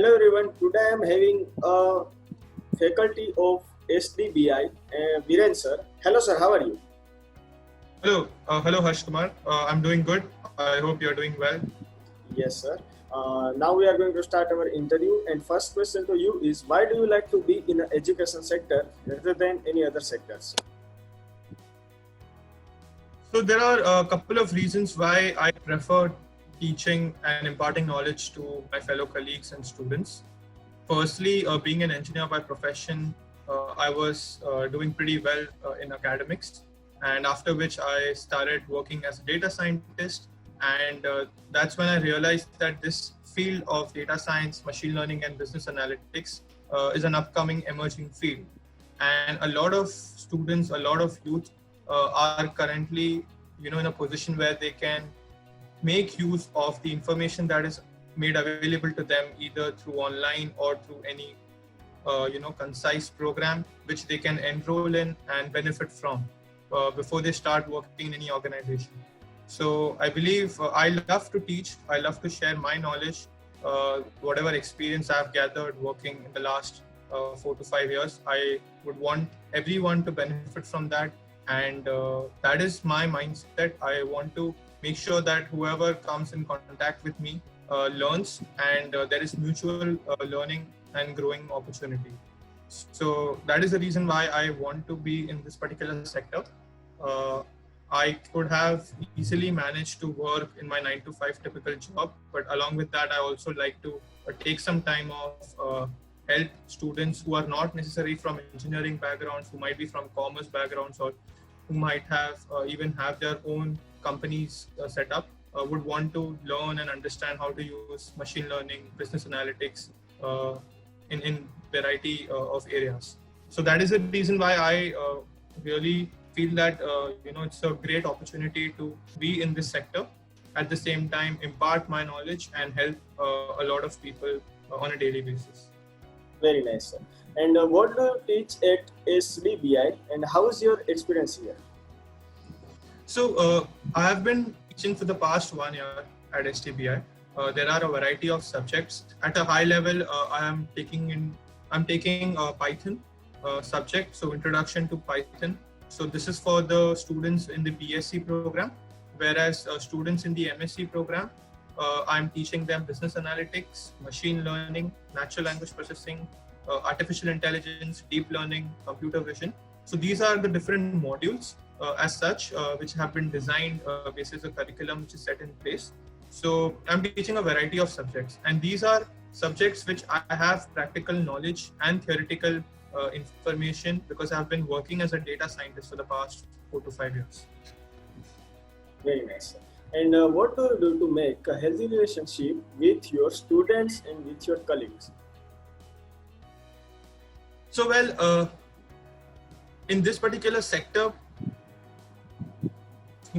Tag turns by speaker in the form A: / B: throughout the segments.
A: Hello everyone. Today I am having a faculty of SDBI, Viren sir. Hello sir, how are you?
B: Hello Harsh Kumar. I'm doing good. I hope you're doing well.
A: Yes sir. Now we are going to start our interview, and first question to you is, why do you like to be in the education sector rather than any other sectors?
B: So there are a couple of reasons why I prefer teaching and imparting knowledge to my fellow colleagues and students. Firstly, being an engineer by profession, I was doing pretty well in academics, and after which I started working as a data scientist, and that's when I realized that this field of data science, machine learning, and business analytics is an upcoming emerging field, and a lot of students, a lot of youth are currently, in a position where they can make use of the information that is made available to them either through online or through any concise program which they can enroll in and benefit from before they start working in any organization. So I believe I love to teach, I love to share my knowledge, whatever experience I've gathered working in the last 4 to 5 years. I would want everyone to benefit from that, and that is my mindset. I want to make sure that whoever comes in contact with me learns, and there is mutual learning and growing opportunity. So that is the reason why I want to be in this particular sector. I could have easily managed to work in my 9 to 5 typical job, but along with that, I also like to take some time off, help students who are not necessarily from engineering backgrounds, who might be from commerce backgrounds, or who might have even have their own companies set up, would want to learn and understand how to use machine learning, business analytics in variety of areas. So that is the reason why I really feel that it's a great opportunity to be in this sector, at the same time impart my knowledge and help a lot of people on a daily basis.
A: Very nice sir. And what do you teach at SDBI, and how is your experience here?
B: So I have been teaching for the past 1 year at SDBI. There are a variety of subjects. At a high level, I'm taking Python subject, so introduction to Python. So this is for the students in the BSc program, whereas students in the MSc program, I'm teaching them business analytics, machine learning, natural language processing, artificial intelligence, deep learning, computer vision. So these are the different modules as such, which have been designed based on a curriculum which is set in place. So I'm teaching a variety of subjects, and these are subjects which I have practical knowledge and theoretical information, because I've been working as a data scientist for the past 4 to 5 years.
A: Very nice sir. And what do you do to make a healthy relationship with your students and with your colleagues?
B: So well, in this particular sector,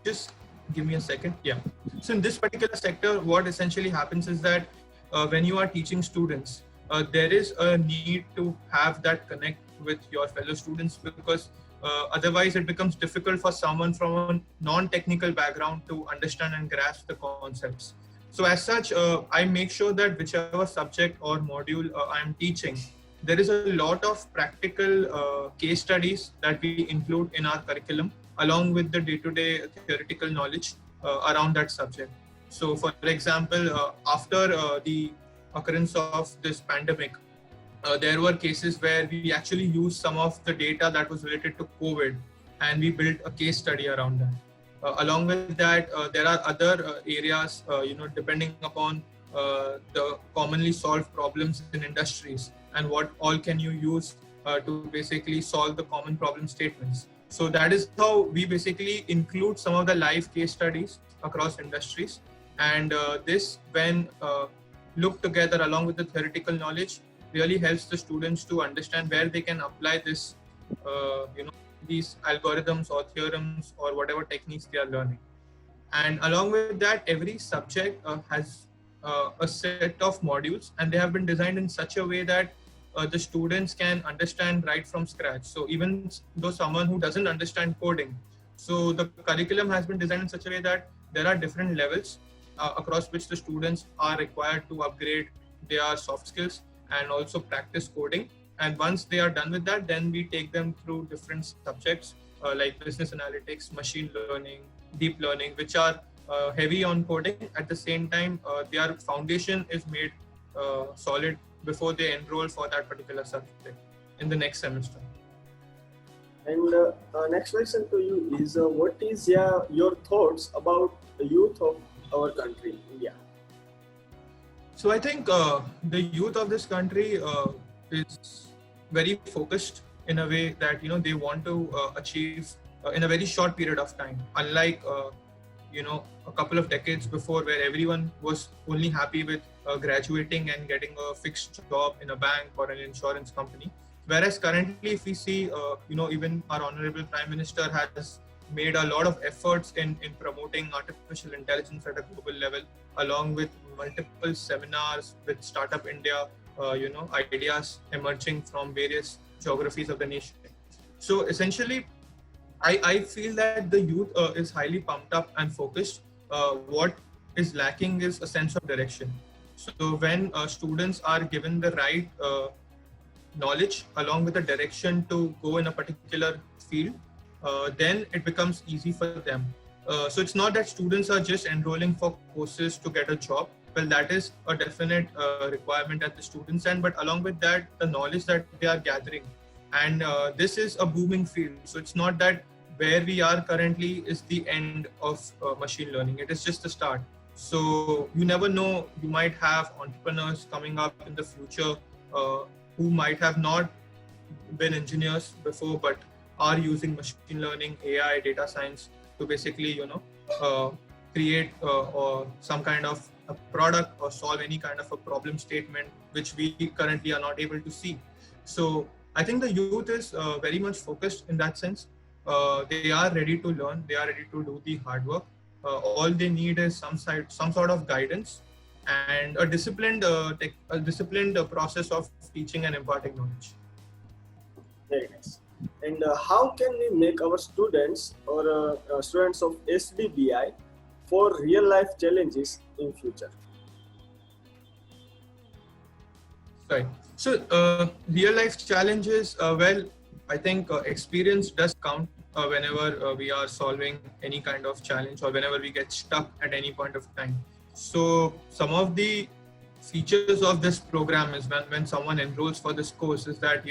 B: just give me a second. Yeah. So in this particular sector, what essentially happens is that when you are teaching students, there is a need to have that connect with your fellow students, because otherwise it becomes difficult for someone from a non-technical background to understand and grasp the concepts. So as such, I make sure that whichever subject or module I'm teaching, there is a lot of practical case studies that we include in our curriculum, along with the day-to-day theoretical knowledge around that subject. So for example, after the occurrence of this pandemic, there were cases where we actually used some of the data that was related to COVID, and we built a case study around that. Along with that, there are other areas, depending upon the commonly solved problems in industries, and what all can you use to basically solve the common problem statements. So that is how we basically include some of the live case studies across industries, and this, when looked together along with the theoretical knowledge, really helps the students to understand where they can apply this, these algorithms or theorems or whatever techniques they are learning. And along with that, every subject has a set of modules, and they have been designed in such a way that the students can understand right from scratch. So even though someone who doesn't understand coding, so the curriculum has been designed in such a way that there are different levels across which the students are required to upgrade their soft skills and also practice coding. And once they are done with that, then we take them through different subjects like business analytics, machine learning, deep learning, which are heavy on coding. At the same time, their foundation is made solid before they enroll for that particular subject in the next semester.
A: And next question to you is, what is your thoughts about the youth of our country, India?
B: So I think the youth of this country is very focused in a way that they want to achieve in a very short period of time. Unlike a couple of decades before, where everyone was only happy with graduating and getting a fixed job in a bank or an insurance company. Whereas currently, if we see, even our honorable Prime Minister has made a lot of efforts in promoting artificial intelligence at a global level, along with multiple seminars with Startup India, ideas emerging from various geographies of the nation. So essentially, I feel that the youth is highly pumped up and focused. What is lacking is a sense of direction. So when students are given the right knowledge along with the direction to go in a particular field, then it becomes easy for them. So it's not that students are just enrolling for courses to get a job. Well, that is a definite requirement at the students' end, but along with that, the knowledge that they are gathering. And this is a booming field. So it's not that where we are currently is the end of machine learning. It is just the start. So you never know, you might have entrepreneurs coming up in the future who might have not been engineers before, but are using machine learning, AI, data science to basically, create or some kind of a product or solve any kind of a problem statement which we currently are not able to see. So I think the youth is very much focused in that sense. They are ready to learn. They are ready to do the hard work. All they need is some sort of guidance and a disciplined process of teaching and imparting knowledge.
A: Very nice. And how can we make our students or students of SDBI for real life challenges in future?
B: Right. So real life challenges, I think experience does count whenever we are solving any kind of challenge or whenever we get stuck at any point of time. So some of the features of this program is when someone enrolls for this course is that,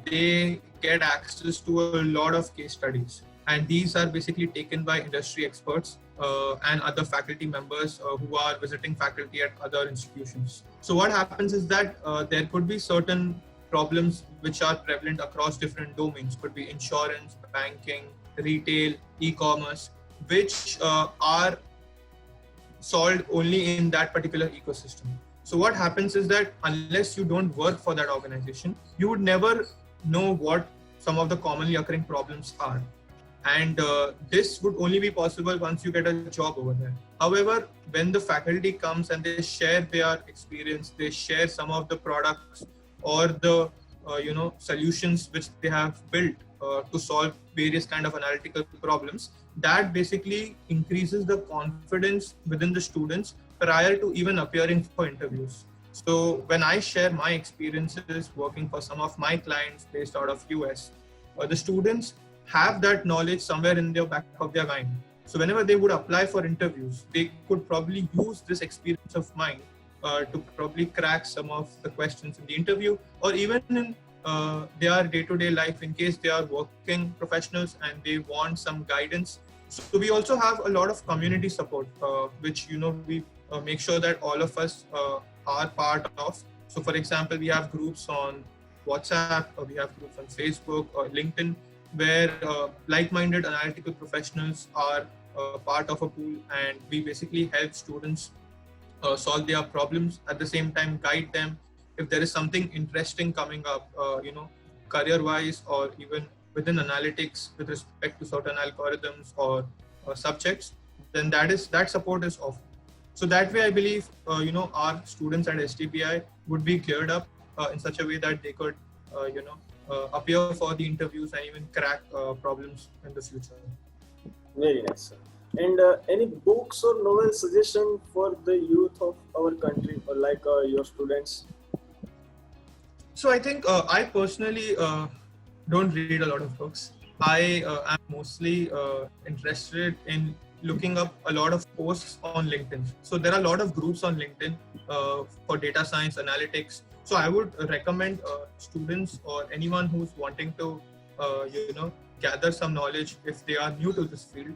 B: they get access to a lot of case studies. And these are basically taken by industry experts and other faculty members who are visiting faculty at other institutions. So what happens is that there could be certain problems which are prevalent across different domains, could be insurance, banking, retail, e-commerce, which are solved only in that particular ecosystem. So what happens is that unless you don't work for that organization, you would never know what some of the commonly occurring problems are. And this would only be possible once you get a job over there. However, when the faculty comes and they share their experience, they share some of the products or the solutions which they have built to solve various kind of analytical problems, that basically increases the confidence within the students prior to even appearing for interviews. So when I share my experiences working for some of my clients based out of US, the students have that knowledge somewhere in the back of their mind. So whenever they would apply for interviews, they could probably use this experience of mine to probably crack some of the questions in the interview, or even in their day-to-day life in case they are working professionals and they want some guidance. So we also have a lot of community support, which we make sure that all of us are part of. So for example, we have groups on WhatsApp, or we have groups on Facebook or LinkedIn, where like-minded analytical professionals are part of a pool, and we basically help students solve their problems, at the same time guide them if there is something interesting coming up, career-wise or even within analytics with respect to certain algorithms or subjects, then that support is offered. So that way, I believe, our students at SDBI would be cleared up in such a way that they could, appear for the interviews and even crack problems in the future.
A: Very nice, sir. And any books or novel suggestion for the youth of our country or like your students?
B: So I think I personally don't read a lot of books. I am mostly interested in looking up a lot of posts on LinkedIn. So there are a lot of groups on LinkedIn for data science analytics. So I would recommend students or anyone who's wanting to, gather some knowledge if they are new to this field,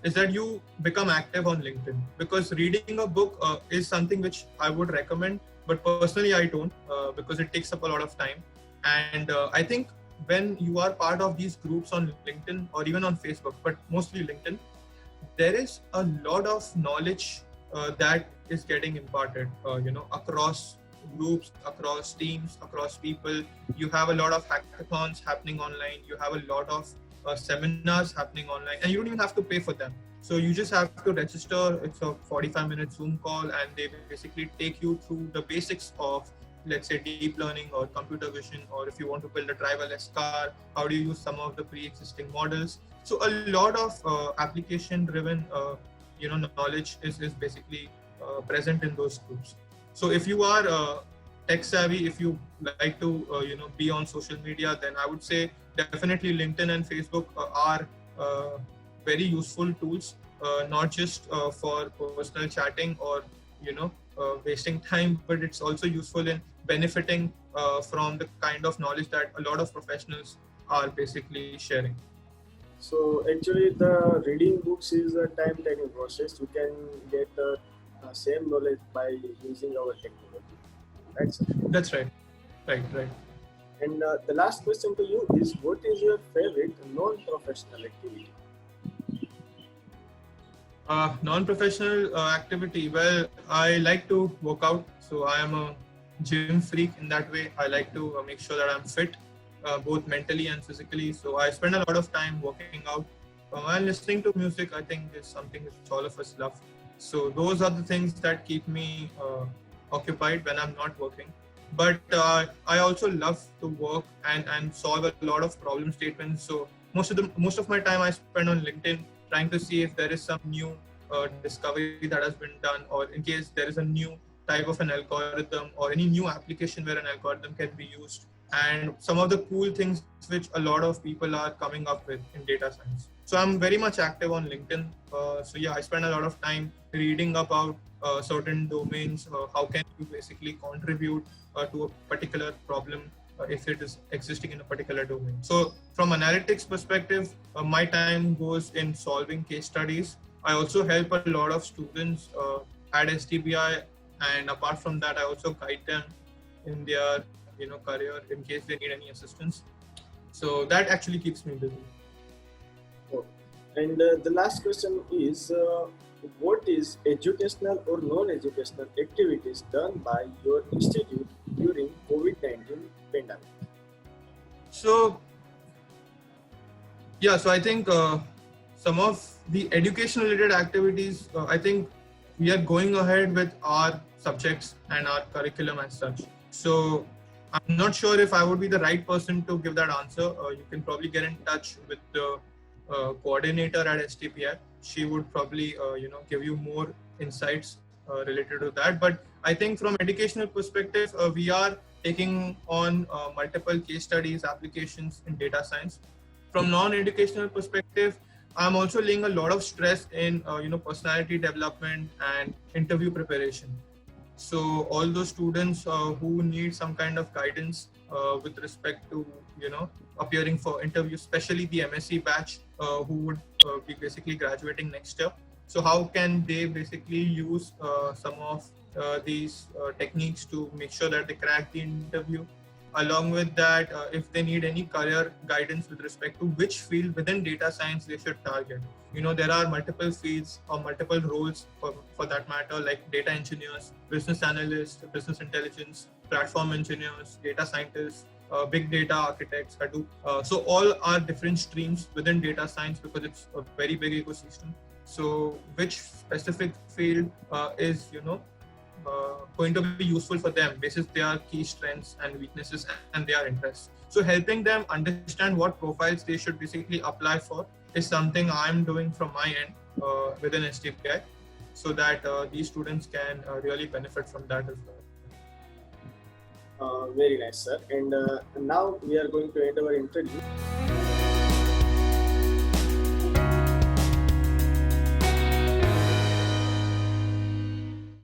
B: is that you become active on LinkedIn, because reading a book is something which I would recommend, but personally I don't because it takes up a lot of time. And I think when you are part of these groups on LinkedIn or even on Facebook, but mostly LinkedIn, there is a lot of knowledge that is getting imparted, across groups, across teams, across people. You have a lot of hackathons happening online. You have a lot of seminars happening online, and you don't even have to pay for them. So you just have to register. It's a 45-minute Zoom call, and they basically take you through the basics of, let's say, deep learning or computer vision, or if you want to build a driverless car, how do you use some of the pre-existing models. So a lot of application-driven, knowledge is basically present in those groups. So if you are tech savvy, if you like to, be on social media, then I would say definitely LinkedIn and Facebook are very useful tools, not just for personal chatting or, wasting time, but it's also useful in benefiting from the kind of knowledge that a lot of professionals are basically sharing.
A: So actually, the reading books is a time-taking process. You can get same knowledge by using our technology. Right, sir?
B: That's right. Right.
A: And the last question to you is, what is your favorite non-professional activity?
B: Non-professional activity. Well, I like to work out. So I am a gym freak in that way. I like to make sure that I'm fit, both mentally and physically. So I spend a lot of time working out and listening to music. I think is something which all of us love. So those are the things that keep me occupied when I'm not working. But I also love to work and solve a lot of problem statements. So most of my time I spend on LinkedIn trying to see if there is some new discovery that has been done, or in case there is a new type of an algorithm or any new application where an algorithm can be used, and some of the cool things which a lot of people are coming up with in data science. So I'm very much active on LinkedIn. So yeah, I spend a lot of time reading about certain domains. How can you basically contribute to a particular problem if it is existing in a particular domain. So from analytics perspective, my time goes in solving case studies. I also help a lot of students at SDBI, and apart from that, I also guide them in their career in case they need any assistance. So that actually keeps me busy.
A: Oh. And the last question is, what is educational or non-educational activities done by your institute during COVID-19 pandemic?
B: So I think some of the education related activities, I think we are going ahead with our subjects and our curriculum as such. So I'm not sure if I would be the right person to give that answer. You can probably get in touch with the coordinator at STPI. She would probably give you more insights related to that. But I think from educational perspective, we are taking on multiple case studies, applications in data science. From non-educational perspective, I'm also laying a lot of stress in personality development and interview preparation. So all those students who need some kind of guidance with respect to appearing for interviews, especially the MSc batch who would be basically graduating next year. So how can they basically use some of these techniques to make sure that they crack the interview? Along with that, if they need any career guidance with respect to which field within data science they should target. There are multiple fields or multiple roles for that matter, like data engineers, business analysts, business intelligence, platform engineers, data scientists, big data architects, Hadoop. So all are different streams within data science because it's a very big ecosystem. So which specific field is going to be useful for them basis their key strengths and weaknesses and their interests. So helping them understand what profiles they should basically apply for is something I'm doing from my end, within SDBI, so that these students can really benefit from that as well.
A: Very nice, sir. And now we are going to end our interview.